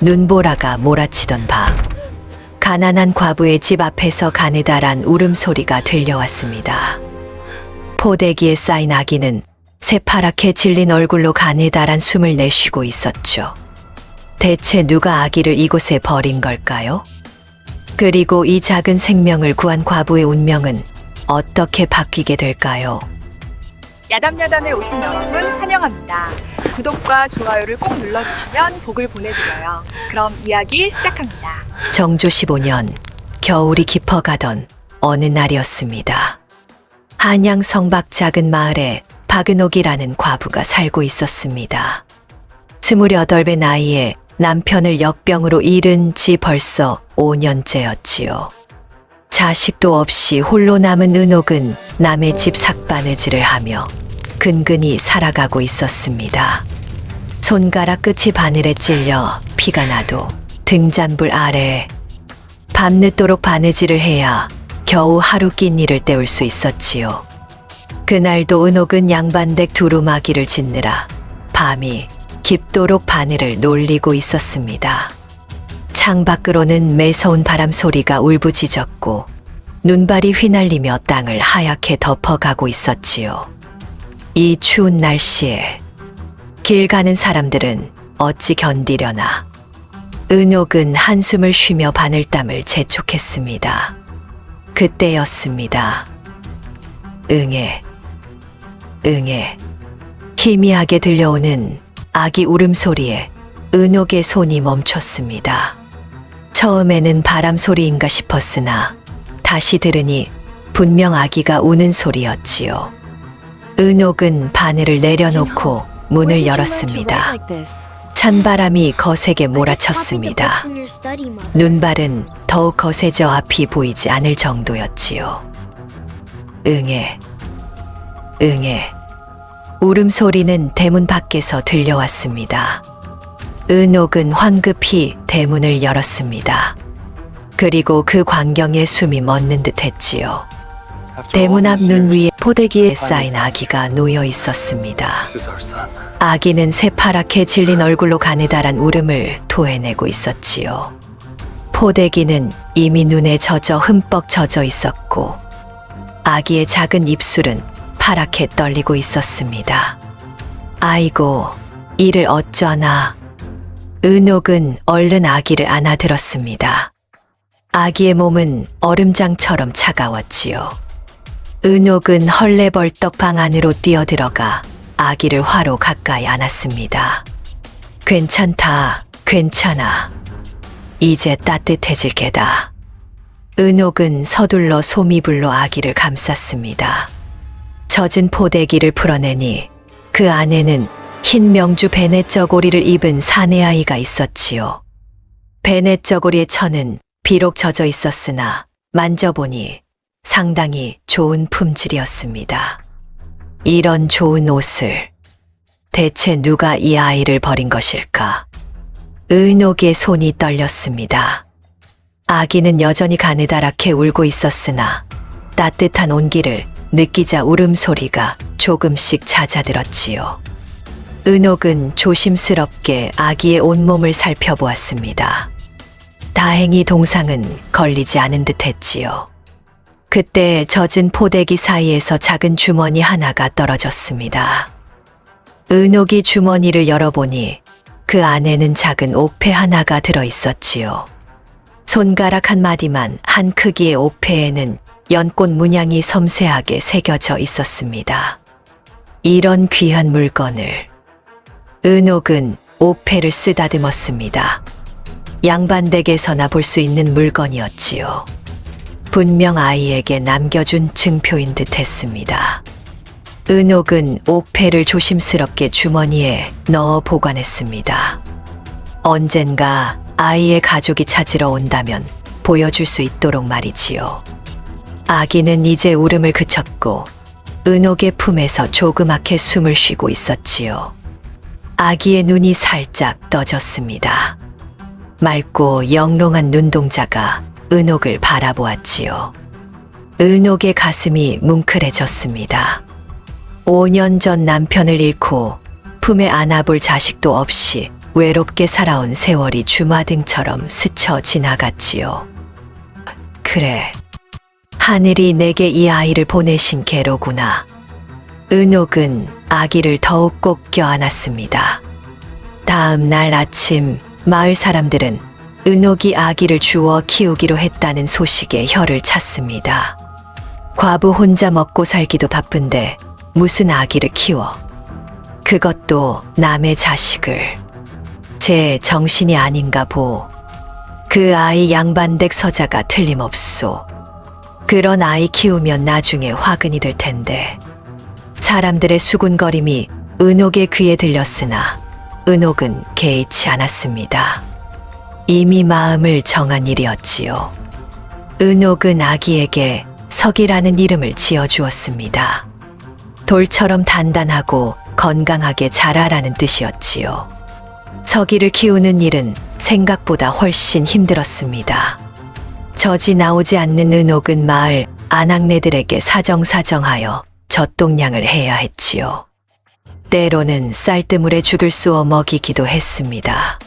눈보라가 몰아치던 밤, 가난한 과부의 집 앞에서 가느다란 울음소리가 들려왔습니다. 포대기에 쌓인 아기는 새파랗게 질린 얼굴로 가느다란 숨을 내쉬고 있었죠. 대체 누가 아기를 이곳에 버린 걸까요? 그리고 이 작은 생명을 구한 과부의 운명은 어떻게 바뀌게 될까요? 야담야담에 오신 여러분 환영합니다. 구독과 좋아요를 꼭 눌러주시면 복을 보내드려요. 그럼 이야기 시작합니다. 정조 15년 겨울이 깊어가던 어느 날이었습니다. 한양 성박 작은 마을에 박은옥이라는 과부가 살고 있었습니다. 28의 나이에 남편을 역병으로 잃은 지 벌써 5년째였지요. 자식도 없이 홀로 남은 은옥은 남의 집 삭바느질을 하며 근근히 살아가고 있었습니다. 손가락 끝이 바늘에 찔려 피가 나도 등잔불 아래 밤늦도록 바느질을 해야 겨우 하루 끼니를 때울 수 있었지요. 그날도 은옥은 양반댁 두루마기를 짓느라 밤이 깊도록 바늘을 놀리고 있었습니다. 창밖으로는 매서운 바람 소리가 울부짖었고 눈발이 휘날리며 땅을 하얗게 덮어가고 있었지요. 이 추운 날씨에 길 가는 사람들은 어찌 견디려나. 은옥은 한숨을 쉬며 바늘땀을 재촉했습니다. 그때였습니다. 응애, 응애. 희미하게 들려오는 아기 울음소리에 은옥의 손이 멈췄습니다. 처음에는 바람 소리인가 싶었으나 다시 들으니 분명 아기가 우는 소리였지요. 은옥은 바늘을 내려놓고 문을 열었습니다. 찬바람이 거세게 몰아쳤습니다. 눈발은 더욱 거세져 앞이 보이지 않을 정도였지요. 응애, 응애. 울음소리는 대문 밖에서 들려왔습니다. 은옥은 황급히 대문을 열었습니다. 그리고 그 광경에 숨이 멎는 듯 했지요. 대문 앞 눈 위에 포대기에 쌓인 아기가 놓여 있었습니다. 아기는 새파랗게 질린 얼굴로 가느다란 울음을 토해내고 있었지요. 포대기는 이미 눈에 젖어 흠뻑 젖어 있었고 아기의 작은 입술은 파랗게 떨리고 있었습니다. 아이고, 이를 어쩌나. 은옥은 얼른 아기를 안아들었습니다. 아기의 몸은 얼음장처럼 차가웠지요. 은옥은 헐레벌떡 방 안으로 뛰어들어가 아기를 화로 가까이 안았습니다. 괜찮다, 괜찮아. 이제 따뜻해질 게다. 은옥은 서둘러 소미불로 아기를 감쌌습니다. 젖은 포대기를 풀어내니 그 안에는 흰 명주 베넷 저고리를 입은 사내아이가 있었지요. 베넷 저고리의 천은 비록 젖어 있었으나 만져보니 상당히 좋은 품질이었습니다. 이런 좋은 옷을 대체 누가 이 아이를 버린 것일까? 은옥의 손이 떨렸습니다. 아기는 여전히 가느다랗게 울고 있었으나 따뜻한 온기를 느끼자 울음소리가 조금씩 잦아들었지요. 은옥은 조심스럽게 아기의 온몸을 살펴보았습니다. 다행히 동상은 걸리지 않은 듯 했지요. 그때 젖은 포대기 사이에서 작은 주머니 하나가 떨어졌습니다. 은옥이 주머니를 열어보니 그 안에는 작은 옥패 하나가 들어있었지요. 손가락 한 마디만 한 크기의 옥패에는 연꽃 문양이 섬세하게 새겨져 있었습니다. 이런 귀한 물건을 은옥은 옥패를 쓰다듬었습니다. 양반댁에서나 볼 수 있는 물건이었지요. 분명 아이에게 남겨준 증표인 듯 했습니다. 은옥은 옥패를 조심스럽게 주머니에 넣어 보관했습니다. 언젠가 아이의 가족이 찾으러 온다면 보여줄 수 있도록 말이지요. 아기는 이제 울음을 그쳤고 은옥의 품에서 조그맣게 숨을 쉬고 있었지요. 아기의 눈이 살짝 떠졌습니다. 맑고 영롱한 눈동자가 은옥을 바라보았지요. 은옥의 가슴이 뭉클해졌습니다. 5년 전 남편을 잃고 품에 안아볼 자식도 없이 외롭게 살아온 세월이 주마등처럼 스쳐 지나갔지요. 그래, 하늘이 내게 이 아이를 보내신 게로구나. 은옥은 아기를 더욱 꼭 껴안았습니다. 다음 날 아침 마을 사람들은 은옥이 아기를 주워 키우기로 했다는 소식에 혀를 찼습니다. 과부 혼자 먹고 살기도 바쁜데 무슨 아기를 키워. 그것도 남의 자식을. 제 정신이 아닌가 보. 그 아이 양반댁 서자가 틀림없소. 그런 아이 키우면 나중에 화근이 될 텐데. 사람들의 수군거림이 은옥의 귀에 들렸으나 은옥은 개의치 않았습니다. 이미 마음을 정한 일이었지요. 은옥은 아기에게 석이라는 이름을 지어주었습니다. 돌처럼 단단하고 건강하게 자라라는 뜻이었지요. 석이를 키우는 일은 생각보다 훨씬 힘들었습니다. 젖이 나오지 않는 은옥은 마을 아낙네들에게 사정사정하여 젖동량을 해야 했지요. 때로는 쌀뜨물에 죽을 쑤어 먹이기도 했습니다.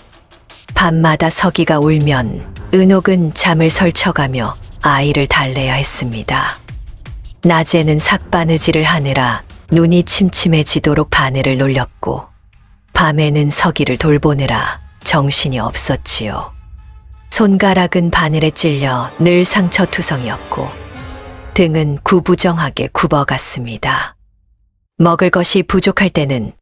밤마다 석이가 울면 은옥은 잠을 설쳐가며 아이를 달래야 했습니다. 낮에는 삭바느질을 하느라 눈이 침침해지도록 바늘을 놀렸고 밤에는 석이를 돌보느라 정신이 없었지요. 손가락은 바늘에 찔려 늘 상처투성이었고 등은 구부정하게 굽어갔습니다. 먹을 것이 부족할 때는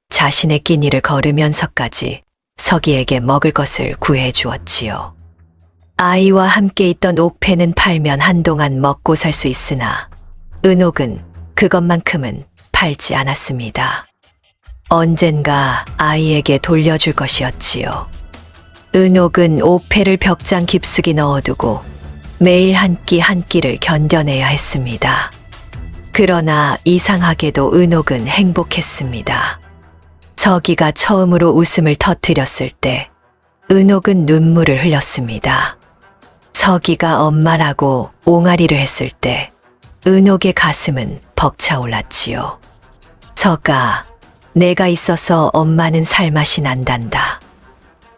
자신의 끼니를 걸으면서까지 석이에게 먹을 것을 구해 주었지요. 아이와 함께 있던 옥패는 팔면 한동안 먹고 살 수 있으나 은옥은 그것만큼은 팔지 않았습니다. 언젠가 아이에게 돌려줄 것이었지요. 은옥은 옥패를 벽장 깊숙이 넣어두고 매일 한 끼 한 끼를 견뎌내야 했습니다. 그러나 이상하게도 은옥은 행복했습니다. 석이가 처음으로 웃음을 터뜨렸을 때 은옥은 눈물을 흘렸습니다. 석이가 엄마라고 옹알이를 했을 때 은옥의 가슴은 벅차올랐지요. 석아, 내가 있어서 엄마는 살맛이 난단다.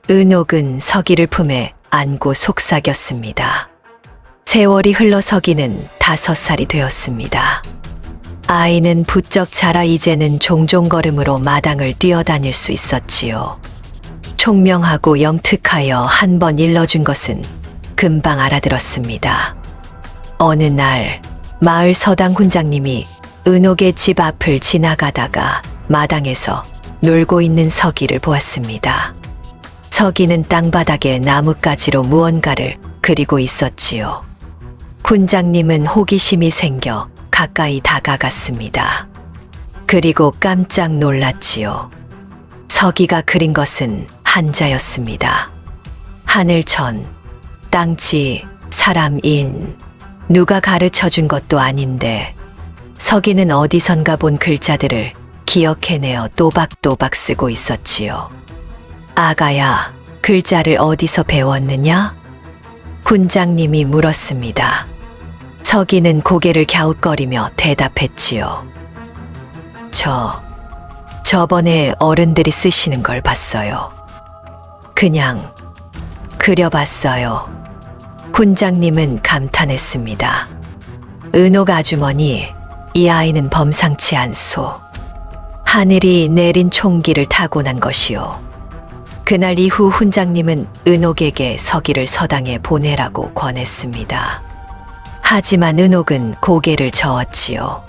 은옥은 석이를 품에 안고 속삭였습니다. 세월이 흘러 석이는 5살이 되었습니다. 아이는 부쩍 자라 이제는 종종 걸음으로 마당을 뛰어다닐 수 있었지요. 총명하고 영특하여 한 번 일러준 것은 금방 알아들었습니다. 어느 날 마을 서당 훈장님이 은옥의 집 앞을 지나가다가 마당에서 놀고 있는 석이를 보았습니다. 석이는 땅바닥에 나뭇가지로 무언가를 그리고 있었지요. 훈장님은 호기심이 생겨 가까이 다가갔습니다. 그리고 깜짝 놀랐지요. 석이가 그린 것은 한자였습니다. 하늘천, 땅지, 사람인. 누가 가르쳐 준 것도 아닌데 석이는 어디선가 본 글자들을 기억해내어 또박또박 쓰고 있었지요. 아가야, 글자를 어디서 배웠느냐? 훈장님이 물었습니다. 석이는 고개를 갸웃거리며 대답했지요. 저번에 어른들이 쓰시는 걸 봤어요. 그냥 그려봤어요. 훈장님은 감탄했습니다. 은옥 아주머니, 이 아이는 범상치 않소. 하늘이 내린 총기를 타고난 것이요. 그날 이후 훈장님은 은옥에게 석이를 서당에 보내라고 권했습니다. 하지만 은옥은 고개를 저었지요.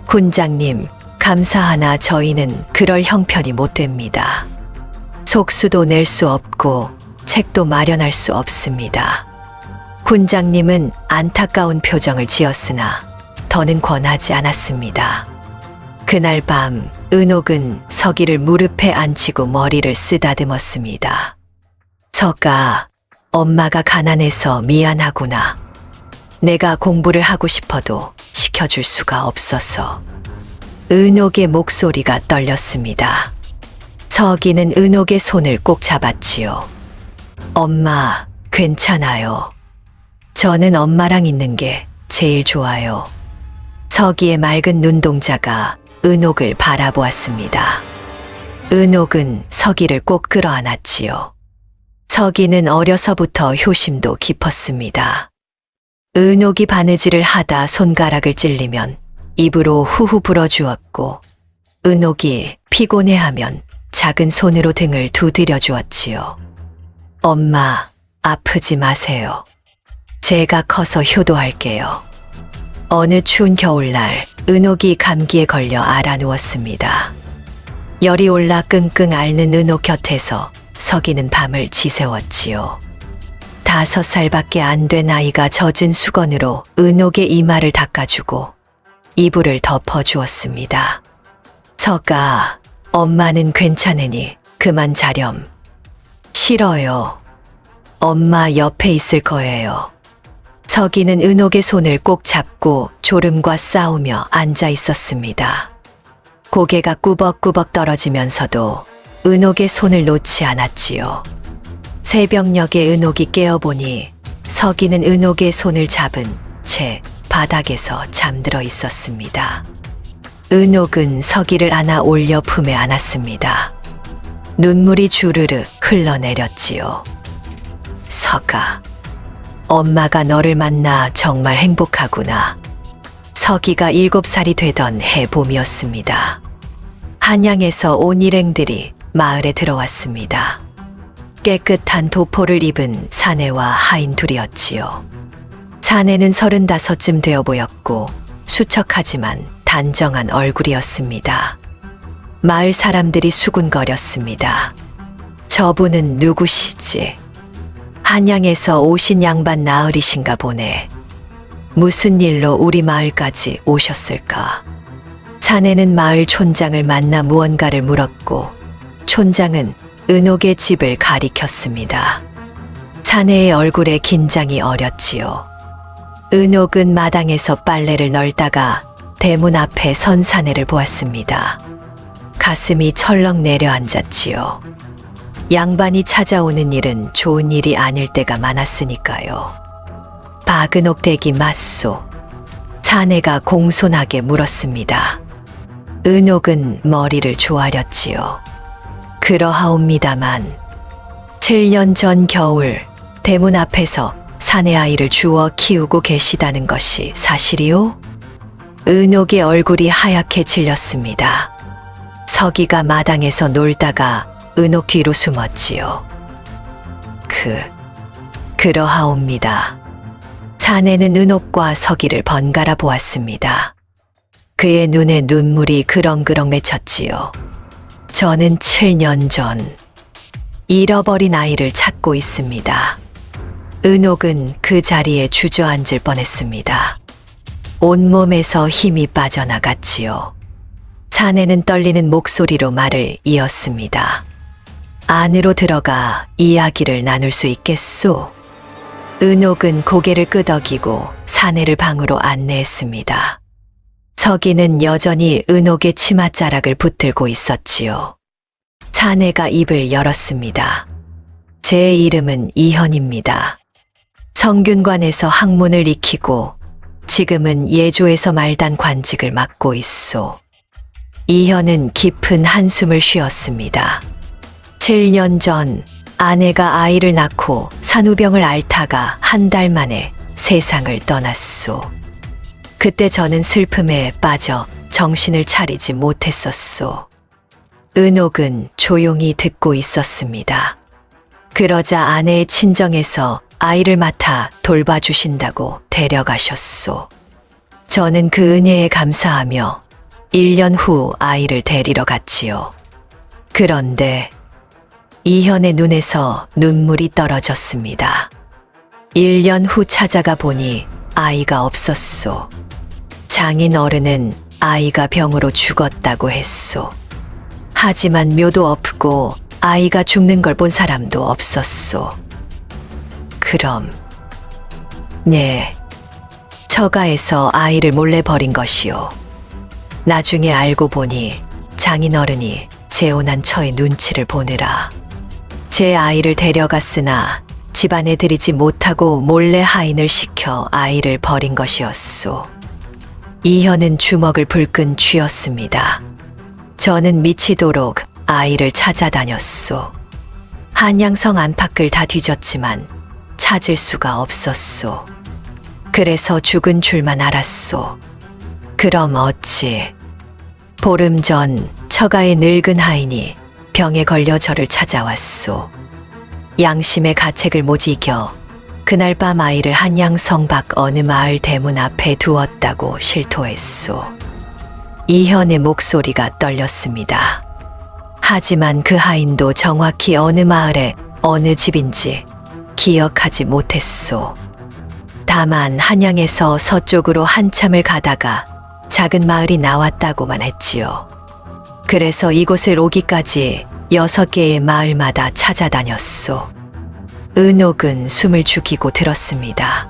훈장님, 감사하나 저희는 그럴 형편이 못 됩니다. 속수도 낼 수 없고 책도 마련할 수 없습니다. 훈장님은 안타까운 표정을 지었으나 더는 권하지 않았습니다. 그날 밤 은옥은 석이를 무릎에 앉히고 머리를 쓰다듬었습니다. 석아, 엄마가 가난해서 미안하구나. 내가 공부를 하고 싶어도 시켜줄 수가 없어서. 은옥의 목소리가 떨렸습니다. 석이는 은옥의 손을 꼭 잡았지요. 엄마, 괜찮아요. 저는 엄마랑 있는 게 제일 좋아요. 석이의 맑은 눈동자가 은옥을 바라보았습니다. 은옥은 서기를 꼭 끌어안았지요. 서기는 어려서부터 효심도 깊었습니다. 은옥이 바느질을 하다 손가락을 찔리면 입으로 후후 불어주었고, 은옥이 피곤해하면 작은 손으로 등을 두드려 주었지요. 엄마, 아프지 마세요. 제가 커서 효도할게요. 어느 추운 겨울날 은옥이 감기에 걸려 알아누웠습니다. 열이 올라 끙끙 앓는 은옥 곁에서 서기는 밤을 지새웠지요. 5살밖에 안 된 아이가 젖은 수건으로 은옥의 이마를 닦아주고 이불을 덮어주었습니다. 서가, 엄마는 괜찮으니 그만 자렴. 싫어요. 엄마 옆에 있을 거예요. 서기는 은옥의 손을 꼭 잡고 졸음과 싸우며 앉아 있었습니다. 고개가 꾸벅꾸벅 떨어지면서도 은옥의 손을 놓지 않았지요. 새벽녘에 은옥이 깨어보니 서기는 은옥의 손을 잡은 채 바닥에서 잠들어 있었습니다. 은옥은 서기를 안아 올려 품에 안았습니다. 눈물이 주르르 흘러내렸지요. 서가, 엄마가 너를 만나 정말 행복하구나. 서기가 7살이 되던 해 봄이었습니다. 한양에서 온 일행들이 마을에 들어왔습니다. 깨끗한 도포를 입은 사내와 하인 둘이었지요. 사내는 35쯤 되어 보였고 수척하지만 단정한 얼굴이었습니다. 마을 사람들이 수군거렸습니다. 저분은 누구시지? 한양에서 오신 양반 나으리신가 보네. 무슨 일로 우리 마을까지 오셨을까? 사내는 마을 촌장을 만나 무언가를 물었고 촌장은 은옥의 집을 가리켰습니다. 사내의 얼굴에 긴장이 어렸지요. 은옥은 마당에서 빨래를 널다가 대문 앞에 선 사내를 보았습니다. 가슴이 철렁 내려앉았지요. 양반이 찾아오는 일은 좋은 일이 아닐 때가 많았으니까요. 박은옥 댁이 맞소? 사내가 공손하게 물었습니다. 은옥은 머리를 조아렸지요. 그러하옵니다만 7년 전 겨울 대문 앞에서 사내 아이를 주워 키우고 계시다는 것이 사실이오? 은옥의 얼굴이 하얗게 질렸습니다. 서기가 마당에서 놀다가 은옥 뒤로 숨었지요. 그러하옵니다. 사내는 은옥과 서기를 번갈아 보았습니다. 그의 눈에 눈물이 그렁그렁 맺혔지요. 저는 7년 전 잃어버린 아이를 찾고 있습니다. 은옥은 그 자리에 주저앉을 뻔했습니다. 온몸에서 힘이 빠져나갔지요. 사내는 떨리는 목소리로 말을 이었습니다. 안으로 들어가 이야기를 나눌 수 있겠소? 은옥은 고개를 끄덕이고 사내를 방으로 안내했습니다. 서기는 여전히 은옥의 치맛자락을 붙들고 있었지요. 사내가 입을 열었습니다. 제 이름은 이현입니다. 성균관에서 학문을 익히고 지금은 예조에서 말단 관직을 맡고 있소. 이현은 깊은 한숨을 쉬었습니다. 7년 전 아내가 아이를 낳고 산후병을 앓다가 한 달 만에 세상을 떠났소. 그때 저는 슬픔에 빠져 정신을 차리지 못했었소. 은옥은 조용히 듣고 있었습니다. 그러자 아내의 친정에서 아이를 맡아 돌봐주신다고 데려가셨소. 저는 그 은혜에 감사하며 1년 후 아이를 데리러 갔지요. 그런데 이현의 눈에서 눈물이 떨어졌습니다. 1년 후 찾아가 보니 아이가 없었소. 장인 어른은 아이가 병으로 죽었다고 했소. 하지만 묘도 없고 아이가 죽는 걸 본 사람도 없었소. 그럼, 네, 처가에서 아이를 몰래 버린 것이요. 나중에 알고 보니 장인어른이 재혼한 처의 눈치를 보느라 제 아이를 데려갔으나 집안에 들이지 못하고 몰래 하인을 시켜 아이를 버린 것이었소. 이현은 주먹을 불끈 쥐었습니다. 저는 미치도록 아이를 찾아다녔소. 한양성 안팎을 다 뒤졌지만 찾을 수가 없었소. 그래서 죽은 줄만 알았소. 그럼 어찌? 보름 전 처가의 늙은 하인이 병에 걸려 저를 찾아왔소. 양심의 가책을 못 이겨 그날 밤 아이를 한양성 밖 어느 마을 대문 앞에 두었다고 실토했소. 이현의 목소리가 떨렸습니다. 하지만 그 하인도 정확히 어느 마을에 어느 집인지 기억하지 못했소. 다만 한양에서 서쪽으로 한참을 가다가 작은 마을이 나왔다고만 했지요. 그래서 이곳을 오기까지 6개의 마을마다 찾아다녔소. 은옥은 숨을 죽이고 들었습니다.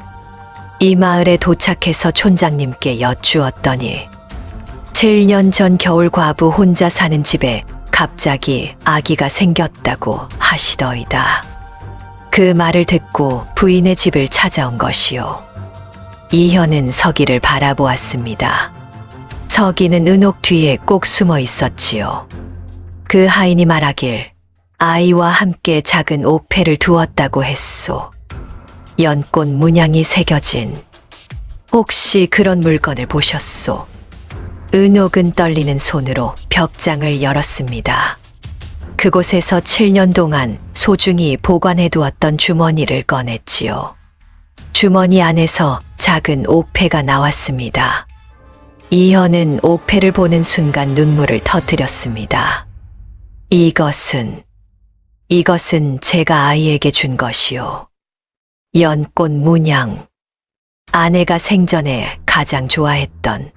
이 마을에 도착해서 촌장님께 여쭈었더니 7년 전 겨울 과부 혼자 사는 집에 갑자기 아기가 생겼다고 하시더이다. 그 말을 듣고 부인의 집을 찾아온 것이요. 이현은 서기를 바라보았습니다. 서기는 은옥 뒤에 꼭 숨어 있었지요. 그 하인이 말하길 아이와 함께 작은 옥패를 두었다고 했소. 연꽃 문양이 새겨진. 혹시 그런 물건을 보셨소? 은옥은 떨리는 손으로 벽장을 열었습니다. 그곳에서 7년 동안 소중히 보관해 두었던 주머니를 꺼냈지요. 주머니 안에서 작은 옥패가 나왔습니다. 이현은 옥패를 보는 순간 눈물을 터뜨렸습니다. 이것은 제가 아이에게 준 것이요. 연꽃 문양. 아내가 생전에 가장 좋아했던.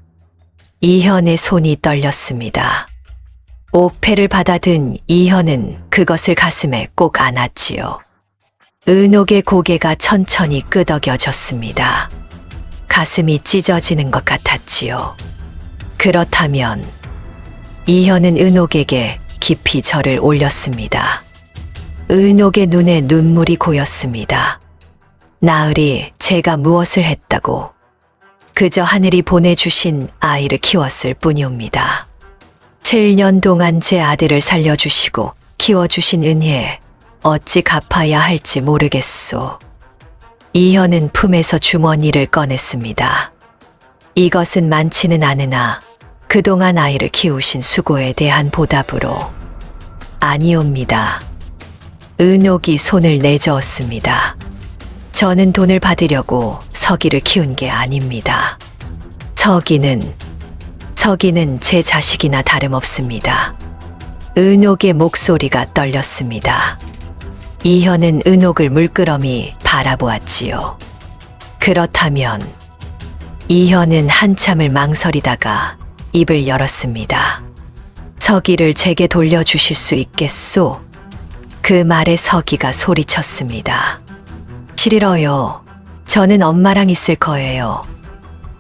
이현의 손이 떨렸습니다. 옥패를 받아든 이현은 그것을 가슴에 꼭 안았지요. 은옥의 고개가 천천히 끄덕여졌습니다. 가슴이 찢어지는 것 같았지요. 그렇다면 이현은 은옥에게 깊이 절을 올렸습니다. 은옥의 눈에 눈물이 고였습니다. 나으리 제가 무엇을 했다고? 그저 하늘이 보내주신 아이를 키웠을 뿐이옵니다. 7년 동안 제 아들을 살려주시고 키워주신 은혜에 어찌 갚아야 할지 모르겠소. 이현은 품에서 주머니를 꺼냈습니다. 이것은 많지는 않으나 그동안 아이를 키우신 수고에 대한 보답으로. 아니옵니다. 은옥이 손을 내저었습니다. 저는 돈을 받으려고 서기를 키운 게 아닙니다. 서기는 제 자식이나 다름없습니다. 은옥의 목소리가 떨렸습니다. 이현은 은옥을 물끄러미 바라보았지요. 그렇다면 이현은 한참을 망설이다가 입을 열었습니다. 서기를 제게 돌려주실 수 있겠소? 그 말에 서기가 소리쳤습니다. 싫어요. 저는 엄마랑 있을 거예요.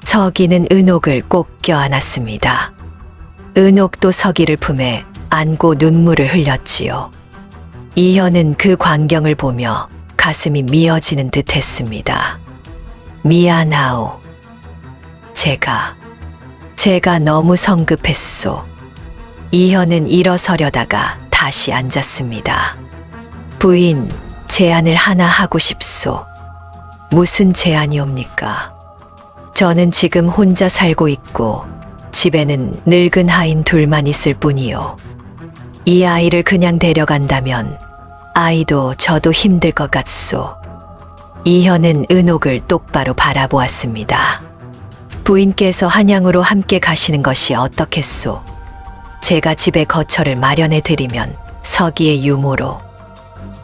서기는 은옥을 꼭 껴안았습니다. 은옥도 서기를 품에 안고 눈물을 흘렸지요. 이현은 그 광경을 보며 가슴이 미어지는 듯 했습니다. 미안하오. 제가 너무 성급했소. 이현은 일어서려다가 다시 앉았습니다. 부인, 제안을 하나 하고 싶소. 무슨 제안이옵니까? 저는 지금 혼자 살고 있고 집에는 늙은 하인 둘만 있을 뿐이요. 이 아이를 그냥 데려간다면 아이도 저도 힘들 것 같소. 이현은 은옥을 똑바로 바라보았습니다. 부인께서 한양으로 함께 가시는 것이 어떻겠소? 제가 집에 거처를 마련해 드리면 서기의 유모로.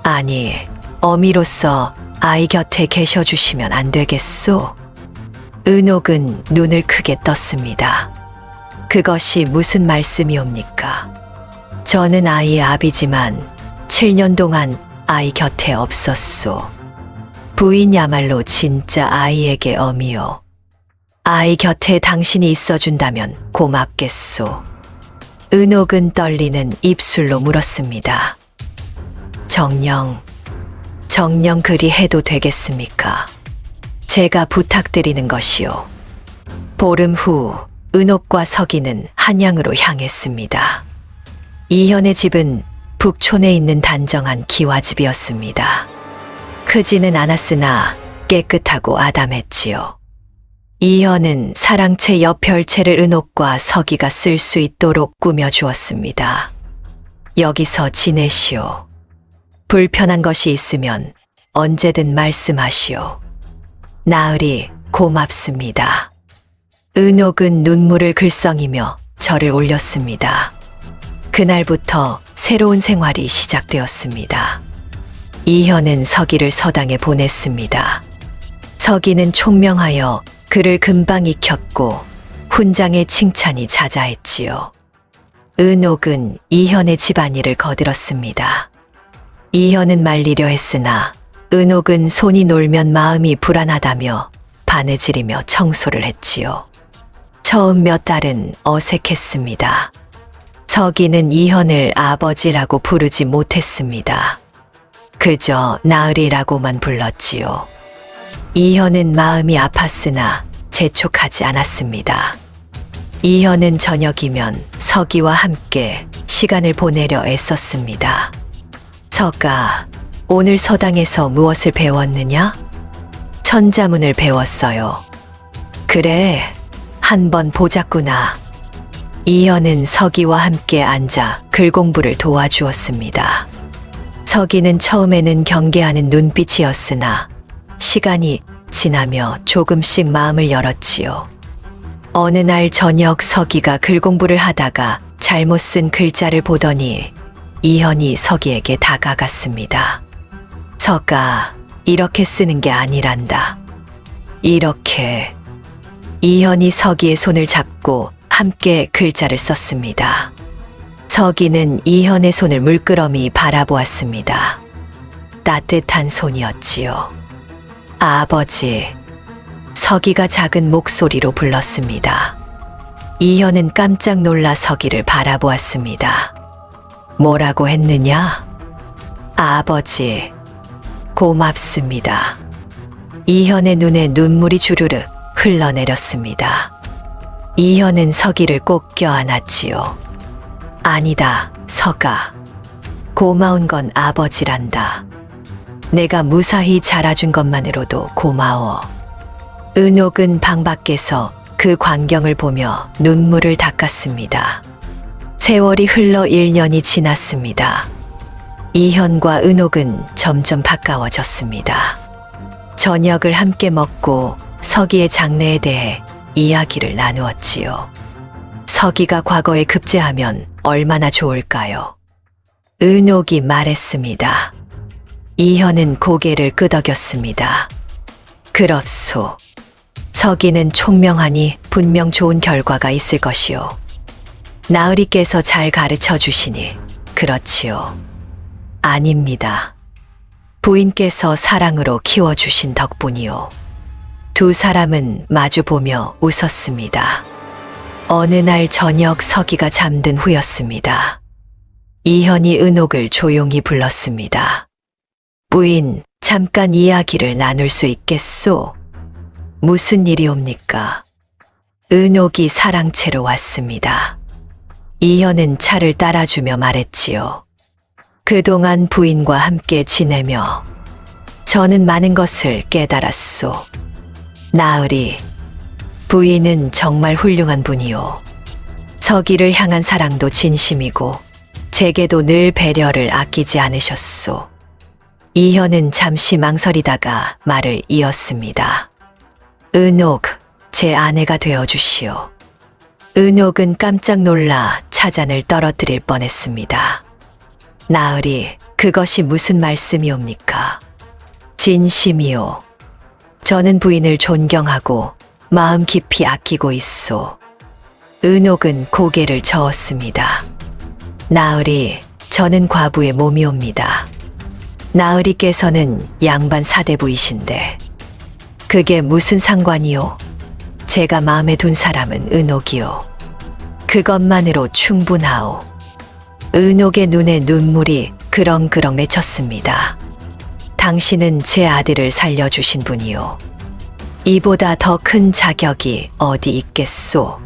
아니, 어미로서 아이 곁에 계셔주시면 안 되겠소? 은옥은 눈을 크게 떴습니다. 그것이 무슨 말씀이옵니까? 저는 아이의 아비지만 7년 동안 아이 곁에 없었소. 부인야말로 진짜 아이에게 어미요. 아이 곁에 당신이 있어준다면 고맙겠소. 은옥은 떨리는 입술로 물었습니다. 정녕 그리 해도 되겠습니까? 제가 부탁드리는 것이요. 보름 후 은옥과 서기는 한양으로 향했습니다. 이현의 집은 북촌에 있는 단정한 기와집이었습니다. 크지는 않았으나 깨끗하고 아담했지요. 이현은 사랑채 옆 별채를 은옥과 서기가 쓸 수 있도록 꾸며주었습니다. 여기서 지내시오. 불편한 것이 있으면 언제든 말씀하시오. 나으리 고맙습니다. 은옥은 눈물을 글썽이며 절을 올렸습니다. 그날부터 새로운 생활이 시작되었습니다. 이현은 서기를 서당에 보냈습니다. 서기는 총명하여 그를 금방 익혔고 훈장의 칭찬이 자자했지요. 은옥은 이현의 집안일을 거들었습니다. 이현은 말리려 했으나 은옥은 손이 놀면 마음이 불안하다며 바느질이며 청소를 했지요. 처음 몇 달은 어색했습니다. 서기는 이현을 아버지라고 부르지 못했습니다. 그저 나으리라고만 불렀지요. 이현은 마음이 아팠으나 재촉하지 않았습니다. 이현은 저녁이면 서기와 함께 시간을 보내려 애썼습니다. 서가, 오늘 서당에서 무엇을 배웠느냐? 천자문을 배웠어요. 그래, 한번 보자꾸나. 이현은 서기와 함께 앉아 글 공부를 도와주었습니다. 서기는 처음에는 경계하는 눈빛이었으나 시간이 지나며 조금씩 마음을 열었지요. 어느 날 저녁 서기가 글 공부를 하다가 잘못 쓴 글자를 보더니 이현이 서기에게 다가갔습니다. 서가, 이렇게 쓰는 게 아니란다. 이렇게. 이현이 서기의 손을 잡고 함께 글자를 썼습니다. 서기는 이현의 손을 물끄러미 바라보았습니다. 따뜻한 손이었지요. 아버지. 서기가 작은 목소리로 불렀습니다. 이현은 깜짝 놀라 서기를 바라보았습니다. 뭐라고 했느냐? 아버지. 고맙습니다. 이현의 눈에 눈물이 주르륵 흘러내렸습니다. 이현은 서기를 꼭 껴안았지요. 아니다, 서가. 고마운 건 아버지란다. 내가 무사히 자라준 것만으로도 고마워. 은옥은 방 밖에서 그 광경을 보며 눈물을 닦았습니다. 세월이 흘러 1년이 지났습니다. 이현과 은옥은 점점 가까워졌습니다. 저녁을 함께 먹고 서기의 장래에 대해 이야기를 나누었지요. 서기가 과거에 급제하면 얼마나 좋을까요? 은옥이 말했습니다. 이현은 고개를 끄덕였습니다. 그렇소. 서기는 총명하니 분명 좋은 결과가 있을 것이요. 나으리께서 잘 가르쳐 주시니 그렇지요. 아닙니다. 부인께서 사랑으로 키워주신 덕분이요. 두 사람은 마주보며 웃었습니다. 어느 날 저녁 서기가 잠든 후였습니다. 이현이 은옥을 조용히 불렀습니다. 부인, 잠깐 이야기를 나눌 수 있겠소? 무슨 일이옵니까? 은옥이 사랑채로 왔습니다. 이현은 차를 따라주며 말했지요. 그동안 부인과 함께 지내며 저는 많은 것을 깨달았소. 나으리, 부인은 정말 훌륭한 분이요. 서기를 향한 사랑도 진심이고 제게도 늘 배려를 아끼지 않으셨소. 이현은 잠시 망설이다가 말을 이었습니다. 은옥, 제 아내가 되어주시오. 은옥은 깜짝 놀라 차잔을 떨어뜨릴 뻔했습니다. 나으리, 그것이 무슨 말씀이옵니까? 진심이요. 저는 부인을 존경하고 마음 깊이 아끼고 있소. 은옥은 고개를 저었습니다. 나으리, 저는 과부의 몸이옵니다. 나으리께서는 양반 사대부이신데 그게 무슨 상관이요? 제가 마음에 둔 사람은 은옥이요. 그것만으로 충분하오. 은옥의 눈에 눈물이 그렁그렁 맺혔습니다. 당신은 제 아들을 살려주신 분이요. 이보다 더 큰 자격이 어디 있겠소?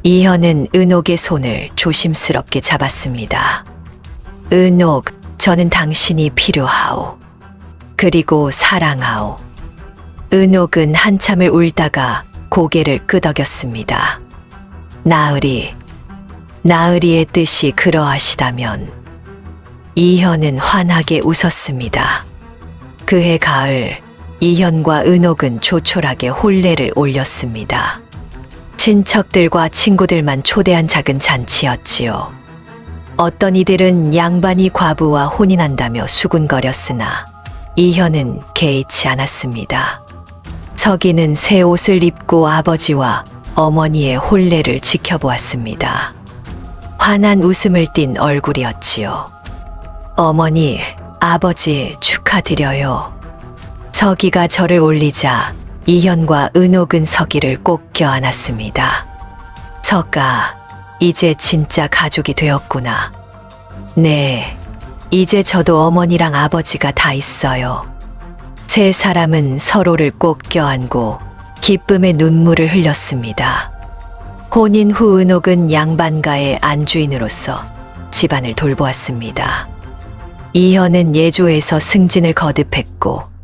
이현은 은옥의 손을 조심스럽게 잡았습니다. 은옥, 저는 당신이 필요하오. 그리고 사랑하오. 은옥은 한참을 울다가 고개를 끄덕였습니다. 나으리의 뜻이 그러하시다면. 이현은 환하게 웃었습니다. 그해 가을, 이현과 은옥은 조촐하게 혼례를 올렸습니다. 친척들과 친구들만 초대한 작은 잔치였지요. 어떤 이들은 양반이 과부와 혼인한다며 수군거렸으나 이현은 개의치 않았습니다. 서기는 새 옷을 입고 아버지와 어머니의 혼례를 지켜보았습니다. 환한 웃음을 띤 얼굴이었지요. 어머니, 아버지 축하드려요. 서기가 절을 올리자 이현과 은옥은 서기를 꼭 껴안았습니다. 서가, 이제 진짜 가족이 되었구나. 네, 이제 저도 어머니랑 아버지가 다 있어요. 세 사람은 서로를 꼭 껴안고 기쁨의 눈물을 흘렸습니다. 혼인 후 은옥은 양반가의 안주인으로서 집안을 돌보았습니다. 이현은 예조에서 승진을 거듭했고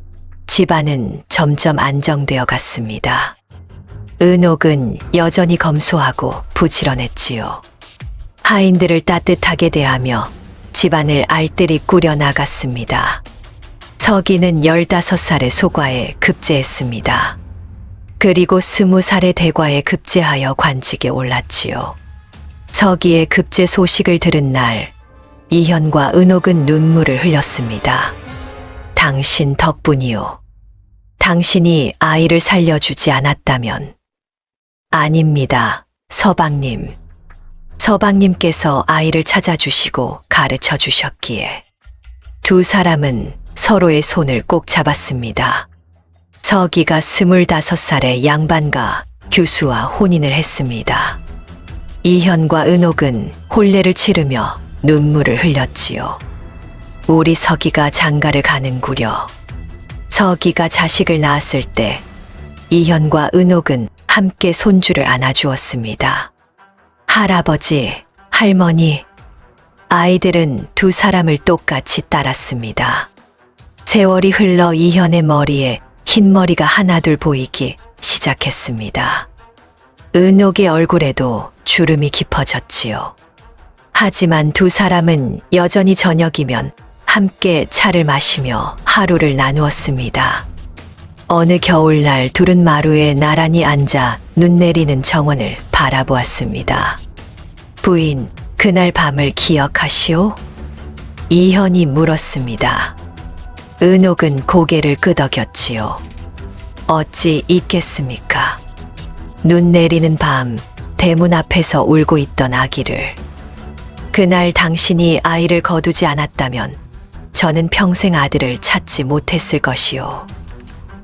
집안은 점점 안정되어 갔습니다. 은옥은 여전히 검소하고 부지런했지요. 하인들을 따뜻하게 대하며 집안을 알뜰히 꾸려나갔습니다. 서기는 15살의 소과에 급제했습니다. 그리고 20살의 대과에 급제하여 관직에 올랐지요. 서기의 급제 소식을 들은 날, 이현과 은옥은 눈물을 흘렸습니다. 당신 덕분이요. 당신이 아이를 살려주지 않았다면. 아닙니다, 서방님. 서방님께서 아이를 찾아주시고 가르쳐 주셨기에. 두 사람은 서로의 손을 꼭 잡았습니다. 서기가 25살의 양반가 규수와 혼인을 했습니다. 이현과 은옥은 혼례를 치르며 눈물을 흘렸지요. 우리 서기가 장가를 가는구려. 서기가 자식을 낳았을 때 이현과 은옥은 함께 손주를 안아주었습니다. 할아버지, 할머니, 아이들은 두 사람을 똑같이 따랐습니다. 세월이 흘러 이현의 머리에 흰머리가 하나둘 보이기 시작했습니다. 은옥의 얼굴에도 주름이 깊어졌지요. 하지만 두 사람은 여전히 저녁이면 함께 차를 마시며 하루를 나누었습니다. 어느 겨울날 둘은 마루에 나란히 앉아 눈 내리는 정원을 바라보았습니다. 부인, 그날 밤을 기억하시오? 이현이 물었습니다. 은옥은 고개를 끄덕였지요. 어찌 잊겠습니까? 눈 내리는 밤, 대문 앞에서 울고 있던 아기를. 그날 당신이 아이를 거두지 않았다면 저는 평생 아들을 찾지 못했을 것이요.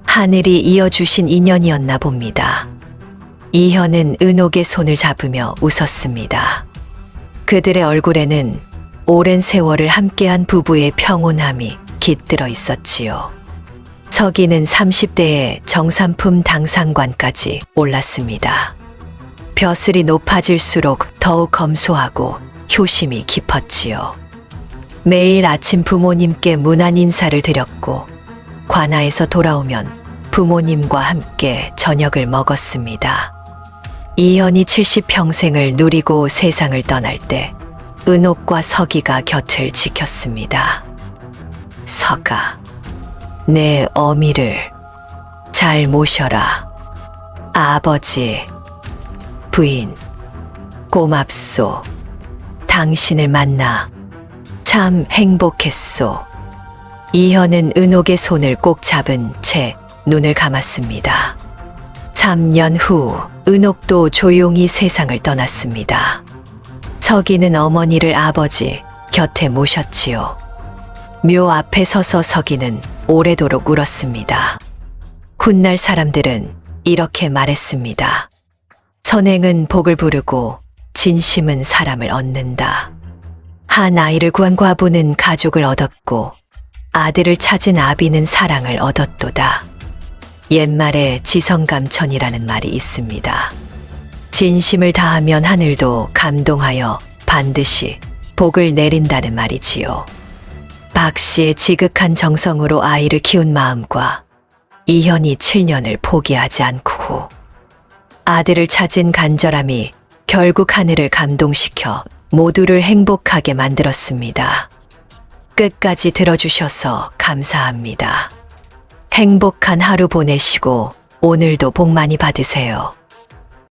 하늘이 이어주신 인연이었나 봅니다. 이현은 은옥의 손을 잡으며 웃었습니다. 그들의 얼굴에는 오랜 세월을 함께한 부부의 평온함이 깃들어 있었지요. 서기는 30대에 정삼품 당상관까지 올랐습니다. 벼슬이 높아질수록 더욱 검소하고 효심이 깊었지요. 매일 아침 부모님께 문안 인사를 드렸고 관아에서 돌아오면 부모님과 함께 저녁을 먹었습니다. 이현이 70평생을 누리고 세상을 떠날 때 은옥과 서기가 곁을 지켰습니다. 서가, 내 어미를 잘 모셔라. 아버지, 부인, 고맙소. 당신을 만나 참 행복했소. 이현은 은옥의 손을 꼭 잡은 채 눈을 감았습니다. 3년 후 은옥도 조용히 세상을 떠났습니다. 서기는 어머니를 아버지 곁에 모셨지요. 묘 앞에 서서 서기는 오래도록 울었습니다. 훗날 사람들은 이렇게 말했습니다. 선행은 복을 부르고 진심은 사람을 얻는다. 한 아이를 구한 과부는 가족을 얻었고 아들을 찾은 아비는 사랑을 얻었도다. 옛말에 지성감천이라는 말이 있습니다. 진심을 다하면 하늘도 감동하여 반드시 복을 내린다는 말이지요. 박 씨의 지극한 정성으로 아이를 키운 마음과 이현이 7년을 포기하지 않고 아들을 찾은 간절함이 결국 하늘을 감동시켜 모두를 행복하게 만들었습니다. 끝까지 들어주셔서 감사합니다. 행복한 하루 보내시고 오늘도 복 많이 받으세요.